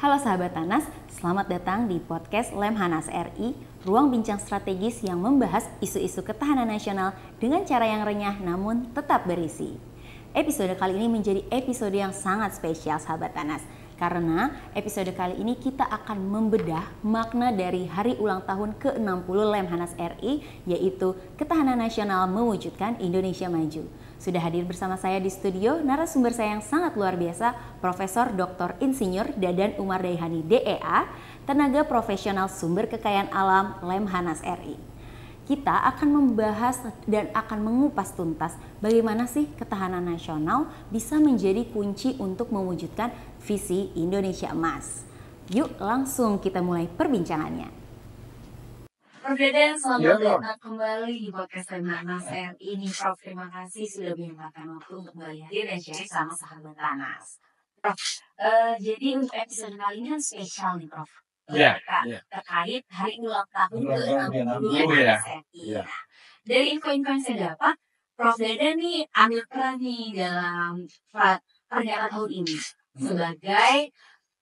Halo sahabat Tanas, selamat datang di podcast Lemhanas RI, ruang bincang strategis yang membahas isu-isu ketahanan nasional dengan cara yang renyah namun tetap berisi. Episode kali ini menjadi episode yang sangat spesial sahabat Tanas, karena episode kali ini kita akan membedah makna dari hari ulang tahun ke-60 Lemhanas RI, yaitu ketahanan nasional mewujudkan Indonesia maju. Sudah hadir bersama saya di studio narasumber saya yang sangat luar biasa, Profesor Dr. Insinyur Dadan Umar Daihani DEA, tenaga profesional sumber kekayaan alam Lemhanas RI. Kita akan membahas dan akan mengupas tuntas bagaimana sih ketahanan nasional bisa menjadi kunci untuk mewujudkan visi Indonesia Emas. Yuk langsung kita mulai perbincangannya. Prof. Dadan, selamat datang kembali di podcast Lemhanas RI ini. Prof, terima kasih sudah menyempatkan waktu untuk kembali hadir dan sharing sama sahabat Tanas. Prof, jadi untuk episode kali ini kan spesial nih Prof. Terkait hari ulang tahun ke-60 Lemhanas RI. Dari info-info yang saya dapat, Prof. Dadan nih ambil peran nih dalam peringatan tahun ini sebagai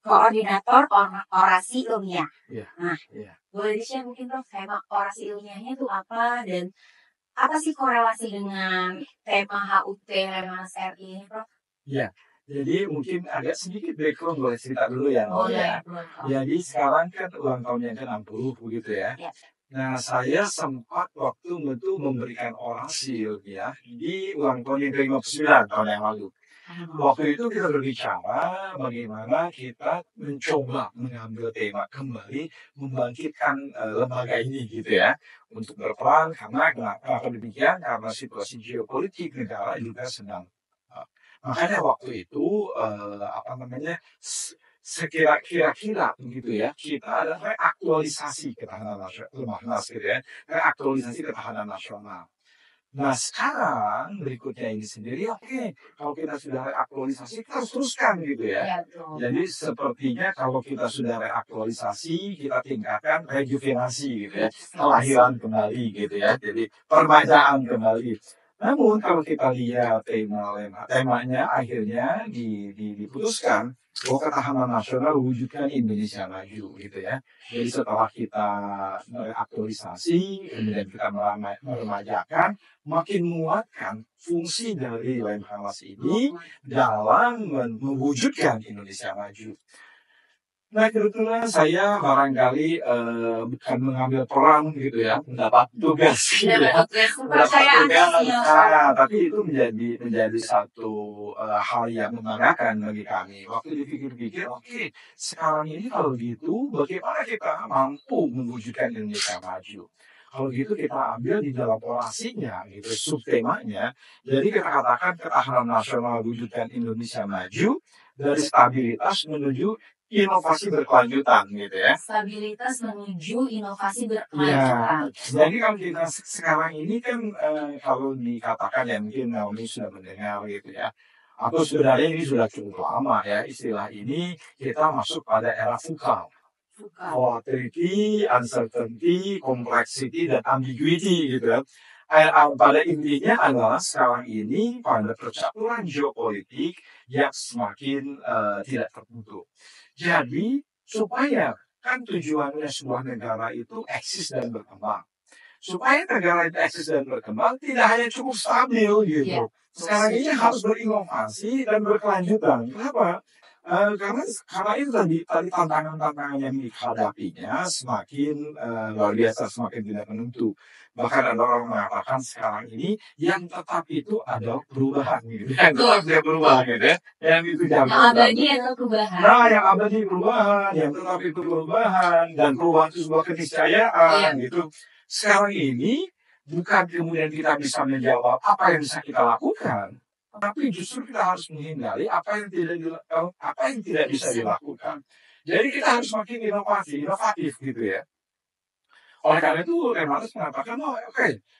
koordinator orasi ilmiah. Boleh di-share mungkin Prof, tema orasi ilmiahnya itu apa dan apa sih korelasi dengan tema HUT Lemhanas RI ini Prof? Iya, jadi mungkin agak sedikit background boleh cerita dulu ya. Jadi sekarang kan ulang tahun yang ke-60 begitu ya. Nah, saya sempat waktu itu memberikan orasi ilmiah di ulang tahun yang ke-59 tahun yang lalu. Waktu itu kita berbicara bagaimana kita mencoba mengambil tema kembali membangkitkan lembaga ini gitu ya untuk berperan kenapa demikian karena situasi geopolitik negara juga sedang makanya waktu itu kira-kira begitu ya kita ada reaktualisasi ketahanan nasional gitu ya, reaktualisasi ketahanan nasional. Nah sekarang berikutnya ini sendiri kalau kita sudah reaktualisasi kita harus teruskan gitu ya. Jadi sepertinya kalau kita sudah reaktualisasi kita tingkatkan rejuvenasi gitu ya, kelahiran kembali gitu ya, jadi permajaan kembali. Namun kalau kita lihat temanya akhirnya diputuskan bahwa ketahanan nasional wujudkan Indonesia maju gitu ya. Jadi setelah kita aktualisasi kemudian kita meremajakan, makin menguatkan fungsi dari Lemhanas ini dalam mewujudkan Indonesia maju. Nah kebetulan saya barangkali bukan mengambil peran gitu ya, mendapat tugas gitu ya. Tapi itu menjadi satu hal yang membanggakan bagi kami. Waktu dipikir-pikir, sekarang ini kalau gitu bagaimana kita mampu mewujudkan Indonesia maju. Kalau gitu kita ambil di dalam orasinya gitu, subtemanya. Jadi kita katakan ketahanan nasional wujudkan Indonesia maju dari stabilitas menuju inovasi berkelanjutan gitu ya. Stabilitas menuju inovasi berkelanjutan. Jadi kalau kita sekarang ini kan kalau dikatakan ya mungkin Naomi sudah mendengar gitu ya. Atau sebenarnya ini sudah cukup lama ya istilah ini kita masuk pada era VUCA. Volatility, uncertainty, complexity, dan ambiguity gitu ya. Pada intinya adalah sekarang ini pada percaturan geopolitik yang semakin tidak tertutup. Jadi supaya kan tujuannya sebuah negara itu eksis dan berkembang. Supaya negara itu eksis dan berkembang tidak hanya cukup stabil gitu. Sekarang ini harus berinovasi dan berkelanjutan. Kenapa? Karena itu tadi tantangan-tantangan yang dihadapinya semakin luar biasa, semakin tidak menentu. Bahkan ada orang mengatakan sekarang ini yang tetap itu adalah perubahan gitu. Yang tetap dia berubah gitu ya. Yang itu yang abadi adalah perubahan. Nah, yang abadi perubahan, yang tetap itu perubahan, dan perubahan itu sebuah keniscayaan gitu. Sekarang ini bukan kemudian kita bisa menjawab apa yang bisa kita lakukan, tapi justru kita harus menghindari apa yang tidak bisa dilakukan. Jadi kita harus makin inovatif gitu ya. Oleh karena itu, Lemhanas mengatakan,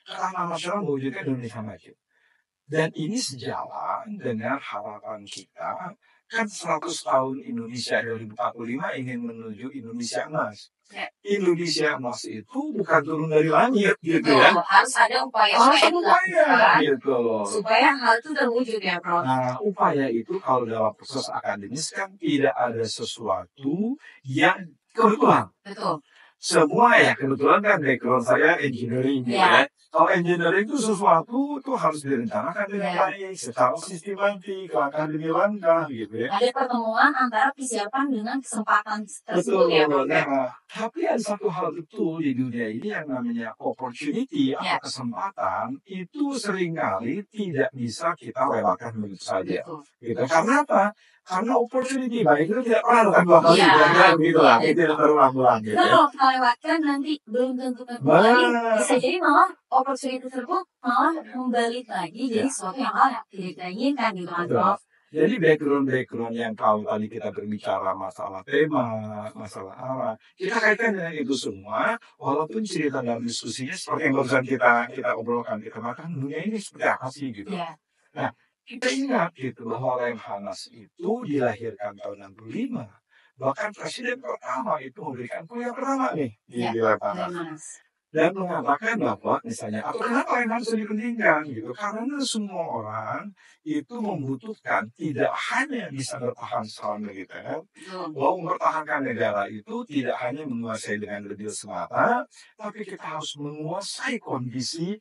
ketahanan nasional mewujudkan Indonesia maju. Dan ini sejalan dengan harapan kita, kan 100 tahun Indonesia 2045 ingin menuju Indonesia emas. Ya. Indonesia emas itu bukan turun dari langit gitu Betul, ya. harus ada upaya Harus yang upaya dilakukan gitu loh. supaya hal itu terwujud ya, Prof. Nah, upaya itu kalau dalam proses akademis kan tidak ada sesuatu yang kebetulan. Betul. Semua ya kebetulan kan background saya engineering gitu Ya. ya. Kalau engineering itu sesuatu itu harus direncanakan dengan Ya. baik, secara sistematik, langkah demi langkah gitu ya. Ada pertemuan antara kesiapan dengan kesempatan tersebut ya, Prof. Nah, tapi ada satu hal betul di dunia ini yang namanya opportunity Ya. atau kesempatan itu seringkali tidak bisa kita lewatkan begitu saja. Betul. Gitu. Karena apa? Karena opportunity baik itu tidak pernah datang dua kali, Iya. kira-kira gitu lah. Itu tidak berulang-ulang gitu ya. Kalau kita lewatkan nanti belum tentu kembali, Nah. bisa jadi malah opportunity tersebut malah membalik lagi jadi Ya. sesuatu yang malah tidak kita inginkan gitu kan, Betul. Prof. Jadi background yang kalau tadi kita berbicara masalah tema, masalah arah, kita kaitkan dengan itu semua, walaupun cerita dalam diskusinya seperti yang barusan kita obrolkan, kita makan dunia ini seperti apa sih gitu. Ya. Nah, kita ingat gitu bahwa Lemhanas itu dilahirkan tahun 65. Bahkan presiden pertama itu memberikan kuliah pertama nih di Ya. Lemhanas. Lemhanas. Dan mengatakan bahwa misalnya, atau kenapa Lemhanas dipentingkan gitu? Karena semua orang itu membutuhkan tidak hanya bisa bertahan secara militer, Betul. bahwa mempertahankan negara itu tidak hanya menguasai dengan bedil semata, tapi kita harus menguasai kondisi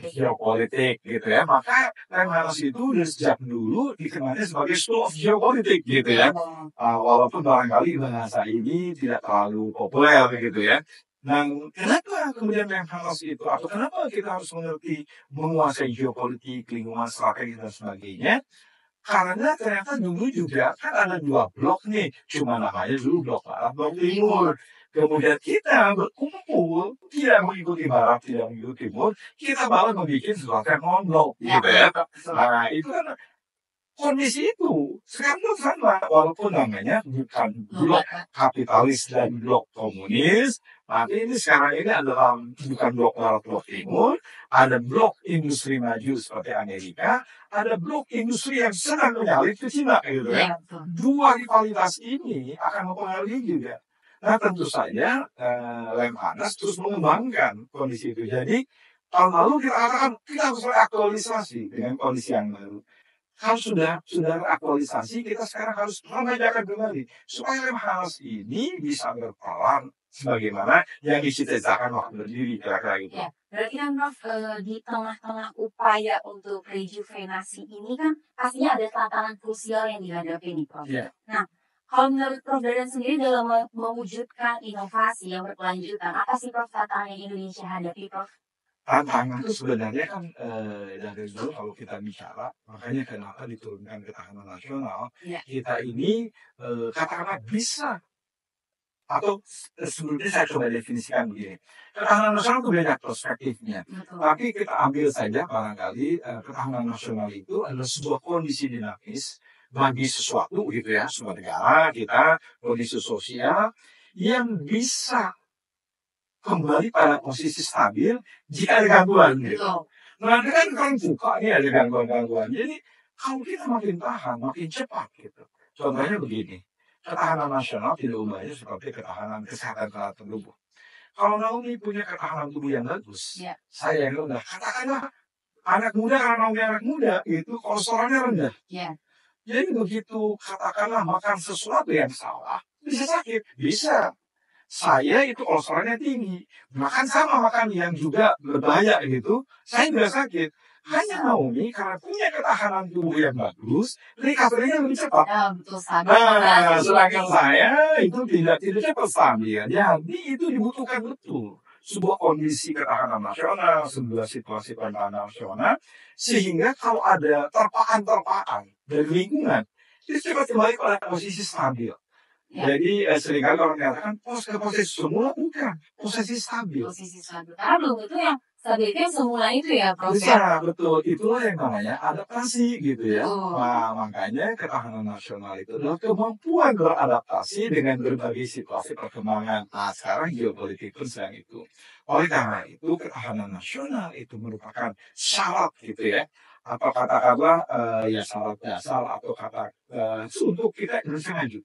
geopolitik gitu ya. Maka Lemhanas itu dari sejak dulu dikenalnya sebagai School of Geopolitik gitu ya. Walaupun barangkali bahasa ini tidak terlalu populer gitu ya. Nah, kenapa kemudian Lemhanas itu, atau kenapa kita harus mengerti menguasai geopolitik, lingkungan strategis dan sebagainya? Karena ternyata dulu juga kan ada dua blok nih, cuma namanya dulu blok barat, blok timur. Kemudian kita berkumpul, tidak mengikuti barat, tidak mengikuti timur, kita malah membuat sesuatu yang non-blok gitu ya. Nah, itu kan kondisi itu sekarang tuh sama, walaupun namanya bukan blok kapitalis dan blok komunis, tapi ini sekarang ini adalah bukan blok barat, blok timur, ada blok industri maju seperti Amerika, ada blok industri yang sedang menyalip ke Cina gitu ya. Dua rivalitas ini akan mempengaruhi juga. Nah, tentu saja Lemhanas terus mengembangkan kondisi itu. Jadi tahun lalu kita katakan kita harus beraktualisasi dengan kondisi yang baru. Kalau sudah beraktualisasi, kita sekarang harus mengajarkan kembali supaya Lemhanas ini bisa berperan sebagaimana yang dicita-citakan waktu berdiri, kira-kira gitu. Ya, berarti kan Prof, di tengah-tengah upaya untuk rejuvenasi ini kan pastinya ada tantangan krusial yang dihadapi nih, Prof. Ya. Nah, kalau menurut Prof Dadan sendiri dalam mewujudkan inovasi yang berkelanjutan, apa sih Prof tantangan yang Indonesia hadapi, Prof? Tantangan itu sebenarnya kan dari dulu kalau kita bicara, makanya kenapa diturunkan ketahanan nasional, Ya. kita ini katakanlah bisa, atau sebelumnya saya coba definisikan begini, ketahanan nasional itu banyak perspektifnya. Betul. Tapi kita ambil saja barangkali ketahanan nasional itu adalah sebuah kondisi dinamis bagi sesuatu gitu ya, sebuah negara kita, kondisi sosial yang bisa kembali pada posisi stabil jika ada gangguan gitu. Betul. Nah, kan buka nih ada gangguan-gangguan. Jadi kalau kita makin tahan, makin cepat gitu. Contohnya begini, ketahanan nasional tidak ubahnya seperti ketahanan kesehatan tubuh. Kalau Naomi punya ketahanan tubuh yang bagus, Ya. saya yang rendah, katakanlah anak muda, karena Naomi anak muda itu kolesterolnya rendah. Ya. Jadi begitu katakanlah makan sesuatu yang salah, bisa sakit, bisa. Saya itu kolesterolnya tinggi, makan sama makan yang juga berbahaya gitu, saya juga sakit. Hanya Naomi karena punya ketahanan tubuh yang bagus, recovery-nya lebih cepat. Ya, betul stabil. Nah, sedangkan saya itu tidak cepat stabil. Jadi itu dibutuhkan betul sebuah kondisi ketahanan nasional, sebuah situasi ketahanan nasional, sehingga kalau ada terpaan-terpaan dari lingkungan, itu cepat kembali pada posisi stabil. Ya. Jadi seringkali orang mengatakan posisi semula bukan, posisi stabil. Posisi stabil. Karena belum itu yang stabil itu yang semula itu ya, Prof. Bisa, betul. Itulah yang namanya adaptasi gitu ya. Oh. Nah, makanya ketahanan nasional itu adalah kemampuan beradaptasi dengan berbagai situasi perkembangan. Nah, sekarang geopolitik pun sedang itu. Oleh karena itu, ketahanan nasional itu merupakan syarat gitu ya. Atau katakanlah ya syarat dasar atau kata untuk kita Indonesia maju.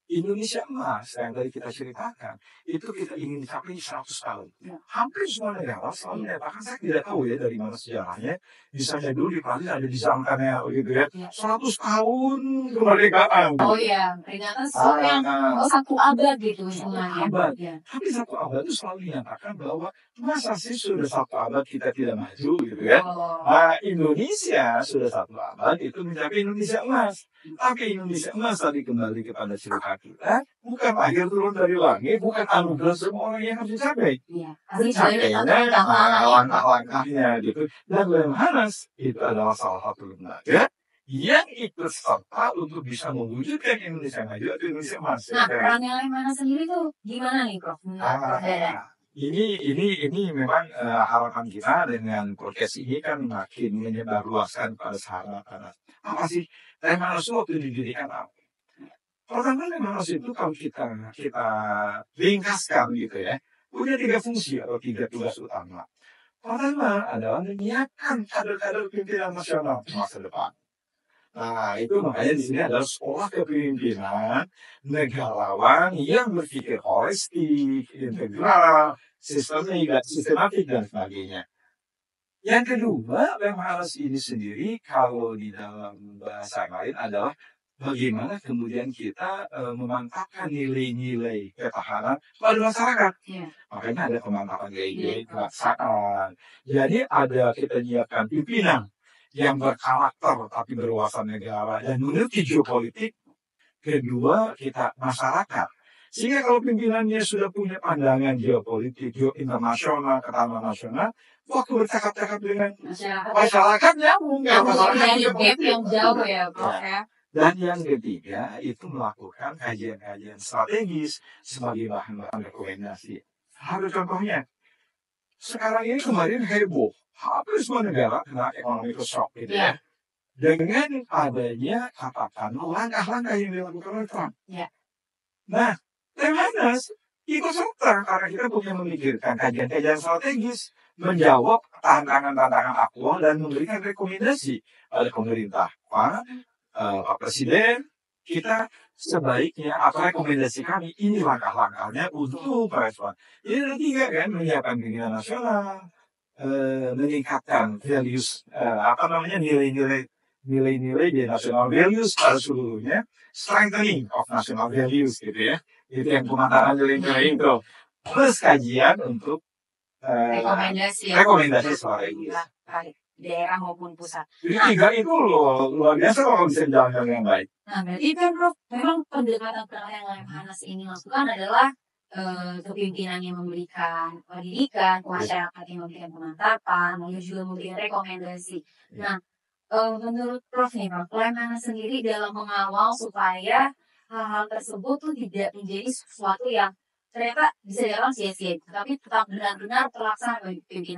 Indonesia emas yang tadi kita ceritakan itu kita ingin dicapai 100 tahun. Hampir semua negara selalu menyatakan, saya tidak tahu ya dari mana sejarahnya. Misalnya dulu di Prancis ada disangkanya gitu ya, 100 tahun kemerdekaan. Oh iya, peringatan sesuatu yang 1 abad gitu sebenarnya. Abad. Ya. Tapi 1 abad itu selalu dinyatakan bahwa masa sih sudah 1 abad kita tidak maju gitu ya. Oh. Nah, Indonesia sudah 1 abad itu mencapai Indonesia emas. Tapi Indonesia emas tadi kembali kepada cerita kita, bukan lahir turun dari langit, bukan anugerah semua orang yang harus dicapai. Iya. Pencapaiannya, langkah-langkahnya gitu. Dan Lemhanas itu adalah salah satu lembaga yang ikut serta untuk bisa mewujudkan Indonesia maju atau Indonesia emas. Nah, perannya Lemhanas sendiri tuh gimana nih, Prof? Prof Dadan? Ini memang harapan kita dengan podcast ini kan makin menyebarluaskan pada sahabat anak. Apa sih Lemhanas itu waktu didirikan apa? Pertama Lemhanas itu kalau kita ringkaskan gitu ya, punya 3 fungsi atau 3 tugas utama. Pertama adalah menyiapkan kader-kader pimpinan nasional masa depan. Nah, itu makanya di sini adalah sekolah kepemimpinan negarawan yang berpikir holistik, integral, sistematik dan sebagainya. Yang kedua, Lemhanas ini sendiri kalau di dalam bahasa lain adalah bagaimana kemudian kita memantapkan nilai-nilai ketahanan pada masyarakat. Yeah. Makanya ada pemantapan nilai-nilai kebangsaan. Jadi ada kita nyiapkan pimpinan yang berkarakter tapi berwawasan negara dan mengerti geopolitik. Kedua, kita masyarakat. Sehingga kalau pimpinannya sudah punya pandangan geopolitik, internasional, ketahanan nasional, waktu bercakap-cakap dengan masyarakat nyambung. Yang jauh ya, Prof ya. Dan yang ketiga itu melakukan kajian-kajian strategis sebagai bahan-bahan rekomendasi. Ada contohnya. Sekarang ini kemarin heboh. Hampir semua negara kena ekonomi shock gitu ya. Dengan adanya katakanlah langkah-langkah yang dilakukan oleh Trump. Ya. Nah, Lemhanas ikut serta karena kita punya memikirkan kajian-kajian strategis, menjawab tantangan-tantangan aktual dan memberikan rekomendasi pada pemerintah. Pak Presiden, kita sebaiknya atau rekomendasi kami ini langkah-langkahnya untuk merespon. Ini ada 3 kan, menyiapkan pimpinan nasional, meningkatkan values nilai-nilai di national values pada seluruhnya, strengthening of national values gitu ya, itu yang pemantapan nilai-nilai itu, plus kajian untuk rekomendasi strategis daerah maupun pusat. Jadi 3 itu luar biasa kalau bisa dijalankan dengan baik. Nah, berarti kan Prof, memang pendekatan yang Lemhanas ini lakukan adalah kepimpinan yang memberikan pendidikan, masyarakat yang memberikan pemantapan, lalu juga memberikan rekomendasi. Nah, menurut Prof nih, Prof, Lemhanas sendiri dalam mengawal supaya hal-hal tersebut tuh tidak menjadi sesuatu yang ternyata bisa dilakukan sia-sia, tapi tetap benar-benar terlaksana bagi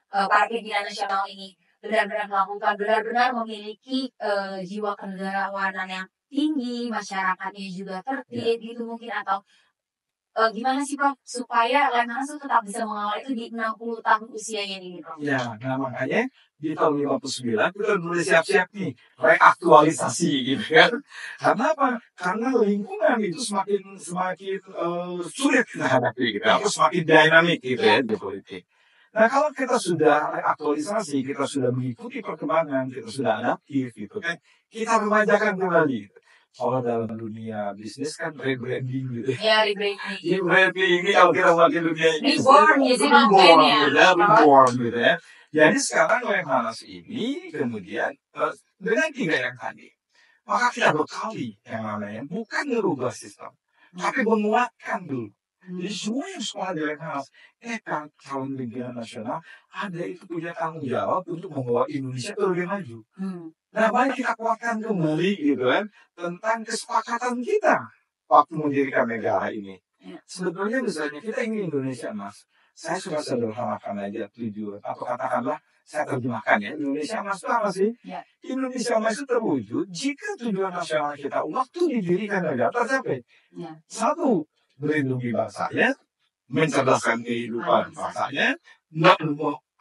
para pimpinan nasional ini, benar-benar melakukan, benar-benar memiliki jiwa kenegarawanan yang tinggi, masyarakatnya juga tertib gitu mungkin, atau gimana sih Prof supaya Lemhanas itu tetap bisa mengawal itu di 60 tahun usianya ini Prof? Ya, nah makanya di tahun 59 kita mulai siap-siap nih reaktualisasi gitu kan. Karena apa? Karena lingkungan itu semakin sulit kita hadapi gitu, atau semakin dinamik gitu ya di politik. Nah kalau kita sudah reaktualisasi, kita sudah mengikuti perkembangan, kita sudah adaptif gitu kan, kita remajakan kembali. Kalau dalam dunia bisnis kan rebranding gitu. Ya, rebranding. Rebranding ini kalau kita makin dunia reborn gitu ya. Jadi sekarang Lemhanas ini kemudian dengan 3 yang tadi, maka kita berkali yang namanya bukan merubah sistem, tapi menguatkan dulu. Jadi semua yang sekolah di Lemhanas, calon pimpinan nasional ada itu punya tanggung jawab untuk membawa Indonesia ke lebih maju. Nah, mari kita kuatkan kembali gitu kan tentang kesepakatan kita waktu mendirikan negara ini. Ya. Sebetulnya misalnya kita ingin Indonesia emas. Saya suka sederhanakan aja tujuan, atau katakanlah saya terjemahkan ya, Indonesia emas itu apa sih? Ya. Indonesia emas itu terwujud jika tujuan nasional kita waktu didirikan negara tercapai. Ya. Satu, melindungi bangsanya, mencerdaskan kehidupan bangsanya,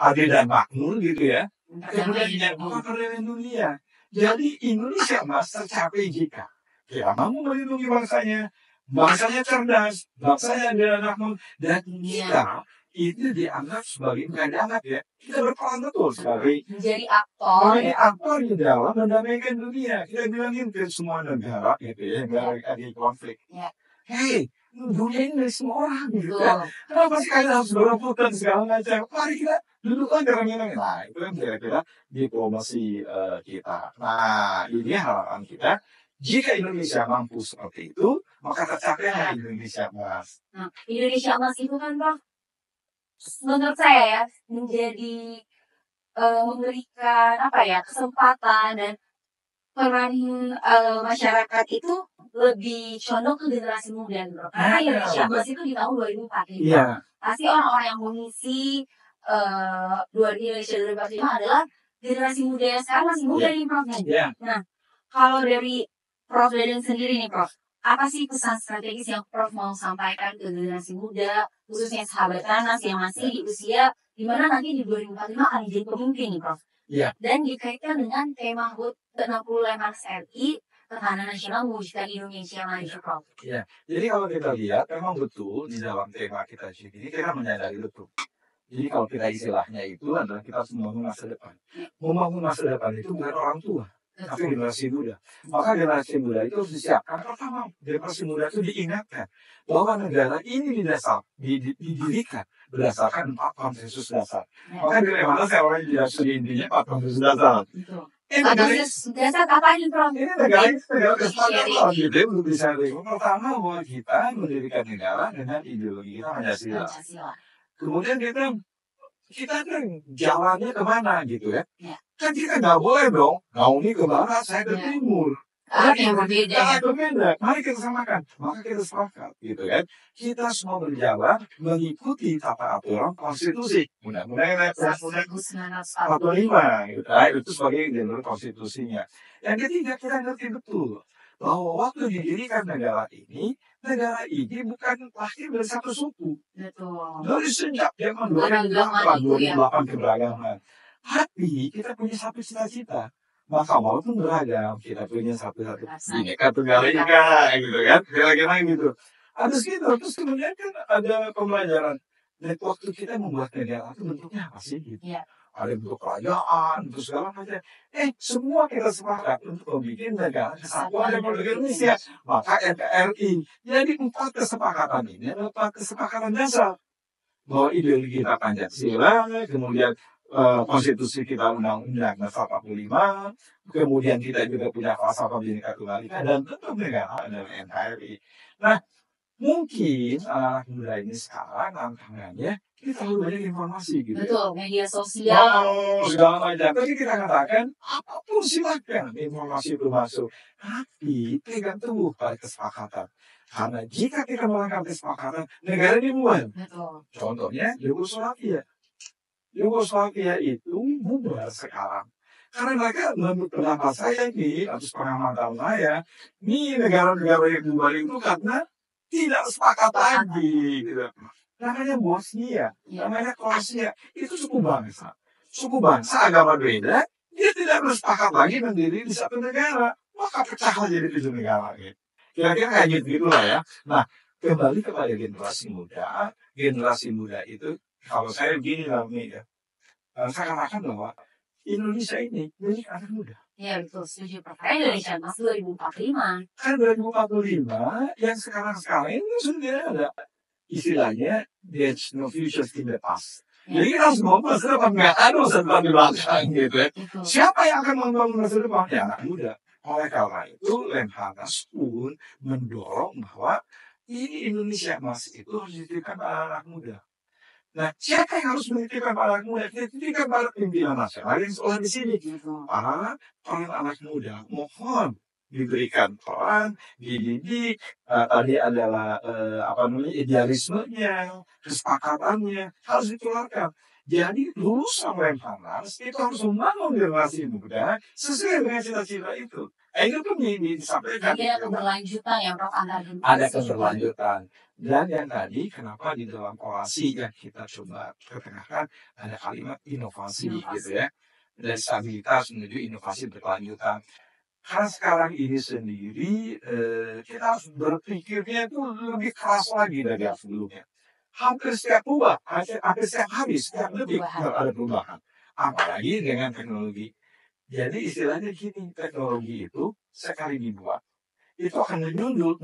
adil dan makmur gitu ya. Kemudian yang perdamaian dunia. Jadi Indonesia emas tercapai jika kita mampu melindungi bangsanya, bangsanya cerdas, bangsanya adil dan makmur, dan kita itu dianggap sebagai, bukan dianggap ya, kita berperan betul sebagai menjadi aktor di dalam mendamaikan dunia. Kita bilangin ke semua negara gitu ya, negara ada konflik. Ya. Hei, dunia ini dari semua orang gitu Betul. kan. Kenapa sih kalian harus berebutan segala macam? Mari kita duduk aja rame-rame. Nah, itu kan kira-kira diplomasi kita. Nah, ini harapan kita. Jika Indonesia mampu seperti itu, maka tercapailah Indonesia emas. Nah, Indonesia emas itu kan Prof, menurut saya ya menjadi memberikan kesempatan dan peran masyarakat itu lebih condong ke generasi muda gitu. Karena Indonesia emas itu di tahun 2045. Iya. Pasti orang-orang yang mengisi Indonesia 2045 adalah generasi muda yang sekarang masih muda nih Prof. Iya. Nah, kalau dari Prof Deden sendiri nih Prof, apa sih pesan strategis yang Prof mau sampaikan ke generasi muda, khususnya sahabat Nanas yang masih di usia di mana nanti di 2045 akan jadi pemimpin nih Prof? Iya. Dan dikaitkan dengan tema HUT ke-60 Lemhanas RI, Ketahanan Nasional Mewujudkan Indonesia Maju Prof. Iya. Jadi kalau kita lihat, memang betul di dalam tema kita ini kita menyadari betul. Jadi kalau kita istilahnya itu adalah kita harus membangun masa depan. Membangun masa depan itu bukan orang tua, tapi generasi muda. Maka generasi muda itu harus disiapkan. Pertama, generasi muda itu diingatkan bahwa negara ini didirikan berdasarkan 4 konsensus dasar. Maka di mana saya orang tidak studi intinya 4 konsensus dasar. Konsensus dasar apa ini Prof? Ini negara kesepakatan gitu untuk bisa pertama bahwa kita mendirikan negara dengan ideologi kita Pancasila. Kemudian kita kan jalannya kemana gitu ya. Kan kita nggak boleh dong, Naomi ke barat, saya ke timur. Yang berbeda. Berbeda. Mari kita samakan. Maka kita sepakat gitu kan. Kita semua berjalan mengikuti tata aturan konstitusi. Undang-undang 1945 gitu. Itu sebagai jalur konstitusinya. Yang ketiga, kita ngerti betul bahwa waktu didirikan negara ini bukan lahir dari satu suku. Betul. Dari sejak zaman 2008 keberagaman. Tapi kita punya satu cita-cita. Maka walaupun beragam, kita punya satu Bhinneka Tunggal Ika gitu kan. Kira-kira gitu. Terus kemudian kan ada pembelajaran. Dan waktu kita membuat negara itu bentuknya apa sih gitu. Ya. Ada bentuk kerajaan, bentuk segala macam. Semua kita sepakat untuk membuat negara kesatuan Republik Indonesia. Maka NKRI. Jadi 4 kesepakatan ini adalah 4 kesepakatan dasar. Bahwa ideologi kita Pancasila, kemudian konstitusi kita Undang-Undang 45, kemudian kita juga punya falsafah Bhinneka Tunggal Ika, dan tentu negara adalah NKRI. Nah, mungkin anak muda ini sekarang tantangannya kita terlalu banyak informasi gitu. Betul, media sosial. Segala macam. Tadi kita katakan apapun silakan informasi itu masuk, tapi pegang teguh pada kesepakatan. Karena jika kita melanggar kesepakatan, negara ini bubar. Betul. Contohnya Yugoslavia. Yugoslavia itu bubar sekarang. Karena mereka menurut pendapat saya ini, atas pengamatan saya, ini negara-negara yang bubar itu karena tidak sepakat lagi. Gitu. Namanya Bosnia, namanya Kroasia, itu suku bangsa. Suku bangsa agama beda, dia tidak bersepakat lagi mendiri di satu negara. Maka pecahlah jadi 7 negara. Gitu. Kira-kira kayak gitu lah ya. Nah, kembali kepada generasi muda. Generasi muda itu, kalau saya begini lah ya, saya katakan bahwa Indonesia ini milik anak muda. Ya betul, setuju Prof. Indonesia Emas 2045. Kan 2045 yang sekarang ini sudah ada istilahnya there's no future in the past. Jadi kita harus ngomong masa depan, nggak ada masa depan di belakang gitu ya. Siapa yang akan membangun masa depan? Ya anak muda. Oleh karena itu Lemhanas pun mendorong bahwa ini Indonesia Emas itu harus dititipkan pada anak muda. Nah, siapa yang harus menitipkan pada anak muda? Dititipkan pada pimpinan nasional yang sekolah di sini. Para anak muda, mohon diberikan peran, dididik, tadi adalah idealismenya, kesepakatannya harus ditularkan. Jadi lulusan Lemhanas itu harus membangun generasi muda sesuai dengan cita-cita itu. Itu pun disampaikan. Jadi ada keberlanjutan ya Prof antar generasi. Ada keberlanjutan. Dan yang tadi kenapa di dalam orasi yang kita coba ketengahkan ada kalimat inovasi. Gitu ya. Dari stabilitas menuju inovasi berkelanjutan. Karena sekarang ini sendiri kita harus berpikirnya itu lebih keras lagi dari yang sebelumnya. Hampir setiap hari, setiap detik ada perubahan. Apalagi dengan teknologi. Jadi istilahnya gini, teknologi itu sekali dibuat, itu akan menyundul.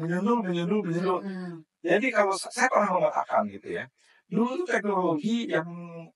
Jadi kalau saya pernah mengatakan gitu ya, dulu itu teknologi yang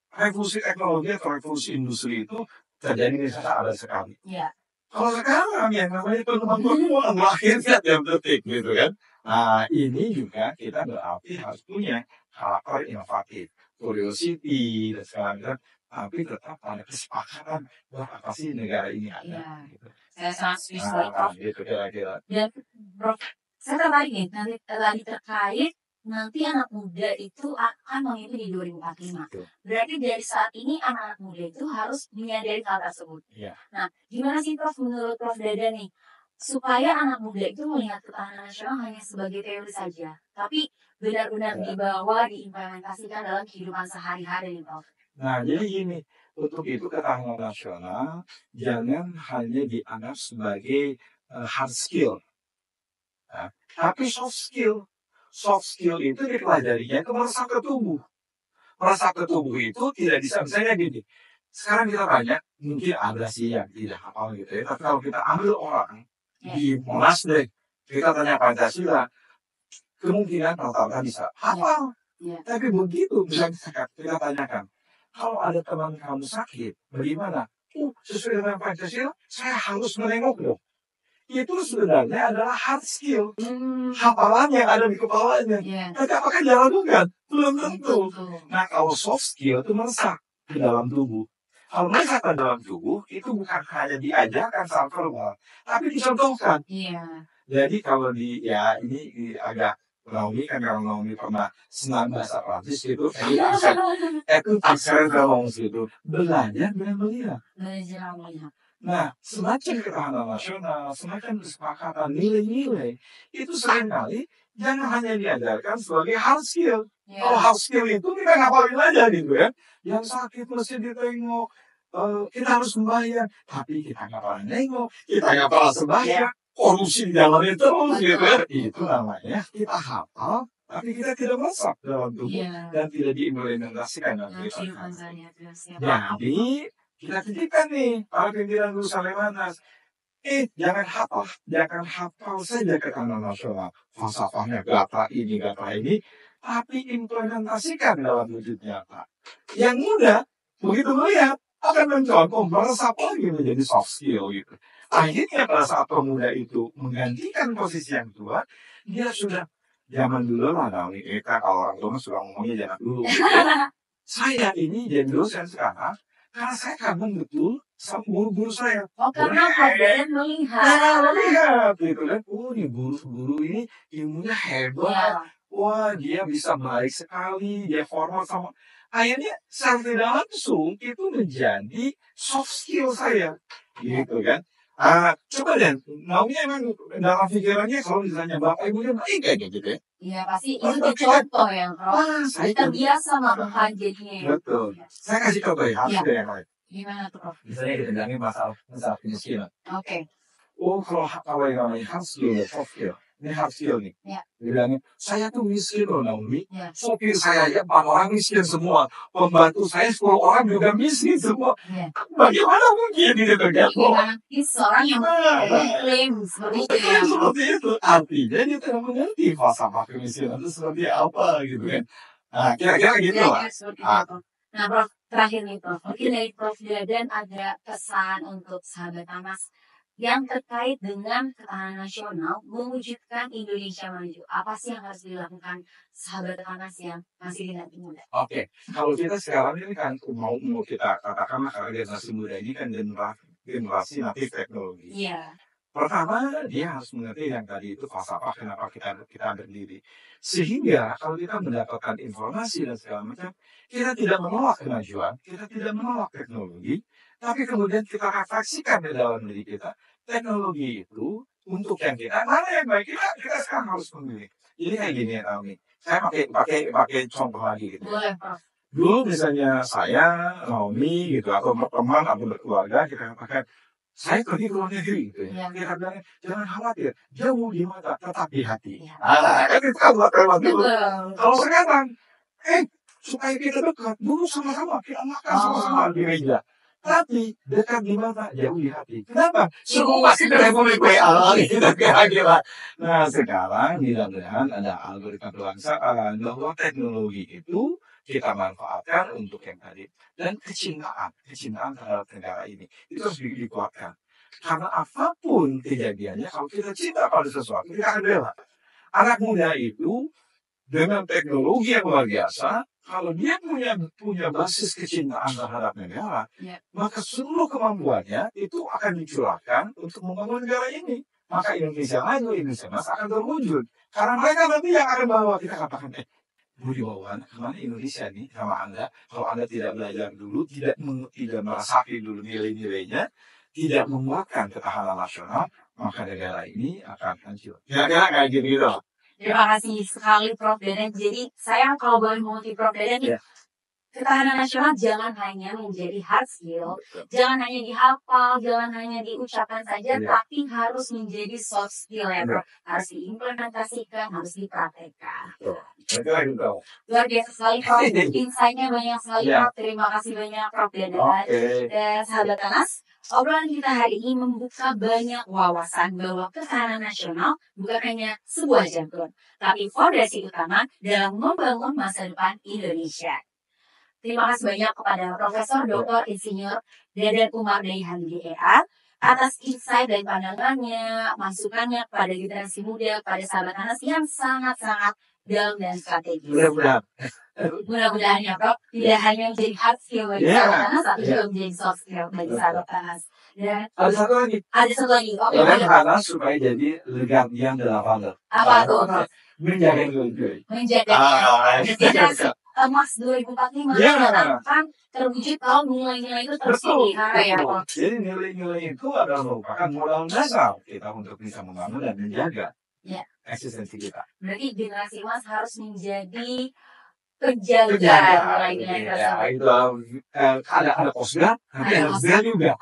revolusi teknologi atau revolusi industri itu terjadi misalnya ada sekali. Ya. Kalau sekarang yang namanya penemuan lahirnya tiap detik gitu kan. Nah ini juga kita berarti harus punya karakter inovatif, curiosity dan segala macam, tapi tetap ada kesepakatan buat apa sih negara ini ada. Ya. Gitu. Saya sangat setuju Prof. Gitu kira-kira. Dan Prof, saya tertarik nih tadi terkait nanti anak muda itu akan memimpin di 2045. Berarti dari saat ini anak-anak muda itu harus menyadari hal tersebut. Ya. Nah, gimana sih Prof menurut Prof Dadan nih supaya anak muda itu melihat ketahanan nasional hanya sebagai teori saja, tapi benar-benar dibawa diimplementasikan dalam kehidupan sehari-hari nih Prof. Nah, jadi gini, untuk itu ketahanan nasional jangan hanya dianggap sebagai hard skill, tapi soft skill. Soft skill itu dipelajarinya itu meresap ke tubuh. Meresap ke tubuh itu tidak bisa, misalnya gini, sekarang kita banyak, mungkin ada sih yang tidak hafal gitu ya, tapi kalau kita ambil orang di Monas deh, kita tanya Pancasila, kemungkinan rata-rata bisa hafal. Tapi begitu, misalnya kita tanyakan, kalau ada teman kamu sakit, bagaimana? Sesuai dengan Pancasila, saya harus menengok dong. Itu sebenarnya adalah hard skill. Hafalan yang ada di kepalanya. Tapi apakah dilakukan? Belum tentu. Nah, kalau soft skill itu meresap di dalam tubuh. Kalau meresap di dalam tubuh, itu bukan hanya diajarkan secara verbal, tapi dicontohkan. Jadi kalau ini agak Naomi kan, kalau Naomi pernah senang bahasa Prancis gitu, itu saya ngomong gitu, belajar dengan melihat. Nah, semacam ketahanan nasional, semacam kesepakatan nilai-nilai, itu seringkali jangan hanya diajarkan sebagai hard skill. Kalau hard skill itu kita ngapalin aja gitu ya. Yang sakit mesti ditengok, kita harus membayar, tapi kita nggak pernah nengok, kita nggak pernah sembahyang, korupsi jalanin terus gitu ya. Itu namanya kita hafal, tapi kita tidak meresap dalam tubuh dan tidak diimplementasikan dalam kehidupan. Jadi kita titipkan nih para pimpinan lulusan Lemhanas, jangan hafal saja ketahanan nasional, falsafahnya gata ini, tapi implementasikan dalam wujud nyata. Yang muda begitu melihat akan mencontoh, meresap lagi menjadi soft skill gitu. Akhirnya pada saat pemuda itu menggantikan posisi yang tua, dia sudah zaman dulu lah, kita kalau orang tua sudah ngomongnya jangan dulu. Saya ini jadi dosen sekarang, karena saya kagum betul sama guru-guru saya. Karena kalian melihat gitu kan. Nih guru ini ilmunya hebat. Wah, dia bisa baik sekali, dia formal sama. Akhirnya secara tidak langsung itu menjadi soft skill saya. Gitu kan. Coba deh, Naomi emang dalam pikirannya kalau misalnya bapak ibunya baik kayak gitu ya. Iya, pasti itu contoh ya, Prof. Kita biasa melakukan jadinya. Betul. Saya kasih contoh ya, harus ada yang lain. Gimana tuh, Prof? Misalnya ditendangin masalah kemiskinan. Oke. Kalau yang namanya hard skill, soft skill. Ini hard skill nih. Dibilangin, saya tuh miskin loh Naomi. Sopir saya aja 4 orang miskin semua. Pembantu saya 10 orang juga miskin semua. Bagaimana mungkin ini terjadi? Seorang yang mengklaim seperti itu. Artinya dia tidak mengerti falsafah kemiskinan itu seperti apa gitu kan. Nah, kira-kira gitu lah. Nah, Prof, terakhir nih Prof. Mungkin dari Prof Dadan ada pesan untuk sahabat Anas yang terkait dengan ketahanan nasional mewujudkan Indonesia maju. Apa sih yang harus dilakukan sahabat Anas yang masih generasi muda? Oke, kalau kita sekarang ini kan mau kita katakanlah generasi muda ini kan generasi natif teknologi. Pertama, dia harus mengerti yang tadi itu falsafah kenapa kita berdiri. Sehingga kalau kita mendapatkan informasi dan segala macam, kita tidak menolak kemajuan, kita tidak menolak teknologi, tapi kemudian kita refleksikan di dalam diri kita, teknologi itu untuk yang kita, mana yang baik, kita sekarang harus memilih. Jadi kayak gini ya Naomi, saya pakai contoh lagi gitu. Boleh, Prof. Dulu misalnya saya, Naomi gitu, atau teman atau berkeluarga, kita katakan, saya pergi ke luar negeri gitu ya. Kita bilang, jangan khawatir, jauh di mata, tetap di hati. Ya. Kan itu kan buat dulu. Betul. Kalau sekarang, supaya kita dekat, dulu sama-sama, kita makan sama-sama di meja. Tapi dekat di mata, jauh di hati. Kenapa? Semua masih Republik WA gitu kira-kira. Nah sekarang mudah-mudahan ada algoritma kebangsaan bahwa teknologi itu kita manfaatkan untuk yang tadi. Dan kecintaan terhadap negara ini itu harus dikuatkan. Karena apapun kejadiannya, kalau kita cinta pada sesuatu, kita akan bela. Anak muda itu dengan teknologi yang luar biasa, kalau dia punya basis kecintaan terhadap negara, maka seluruh kemampuannya itu akan dicurahkan untuk membangun negara ini. Maka Indonesia maju, Indonesia Mas akan terwujud. Karena mereka nanti yang akan bawa, kita katakan, Budi Wawan, kemana Indonesia nih sama Anda? Kalau Anda tidak belajar dulu, tidak merasakan dulu nilai-nilainya, tidak menguatkan ketahanan nasional, maka negara ini akan hancur. Kira-kira kayak gitu. Terima kasih sekali Prof. Dadan. Jadi saya kalau boleh mengutip Prof. Dadan, ketahanan nasional jangan hanya menjadi hard skill, jangan hanya dihafal, jangan hanya diucapkan saja, tapi harus menjadi soft skill ya Prof. Harus diimplementasikan, harus dipraktekkan. Luar biasa sekali Prof. Insight-nya banyak sekali Prof. Terima kasih banyak Prof. Dadan. Dan sahabat Tanas, obrolan kita hari ini membuka banyak wawasan bahwa ketahanan nasional bukan hanya sebuah jargon, tapi fondasi utama dalam membangun masa depan Indonesia. Terima kasih banyak kepada Profesor Dr. Insinyur Dadan Umar Daihan DEA atas insight dan pandangannya, masukannya kepada generasi muda, kepada sahabat Tanas yang sangat-sangat dalam dan strategis. Mudah-mudahan ya Prof, tidak hanya menjadi hard skill bagi sahabat Tanas, tapi juga menjadi soft skill bagi sahabat Tanas. Dan ada satu lagi. Oke, Tanas supaya jadi le gardien de la valeur. Apa tuh? Menjaga nilai. Generasi emas 2045 akan terwujud kalau nilai-nilai itu terus dipelihara ya Prof. Jadi nilai-nilai itu adalah merupakan modal dasar kita untuk bisa membangun dan menjaga eksistensi kita. Berarti generasi emas harus menjadi penjaga nilai-nilai tersebut. Itu ada kosnya, tapi ada value juga.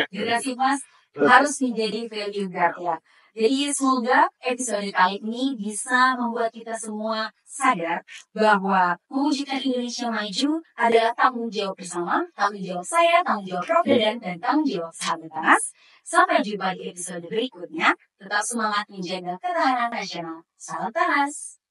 Generasi emas harus menjadi value guard ya. Jadi semoga episode kali ini bisa membuat kita semua sadar bahwa mewujudkan Indonesia maju adalah tanggung jawab bersama, tanggung jawab saya, tanggung jawab Prof. Dadan, dan tanggung jawab sahabat Tanas. Sampai jumpa di episode berikutnya. Tetap semangat menjaga ketahanan nasional. Salam Tanas.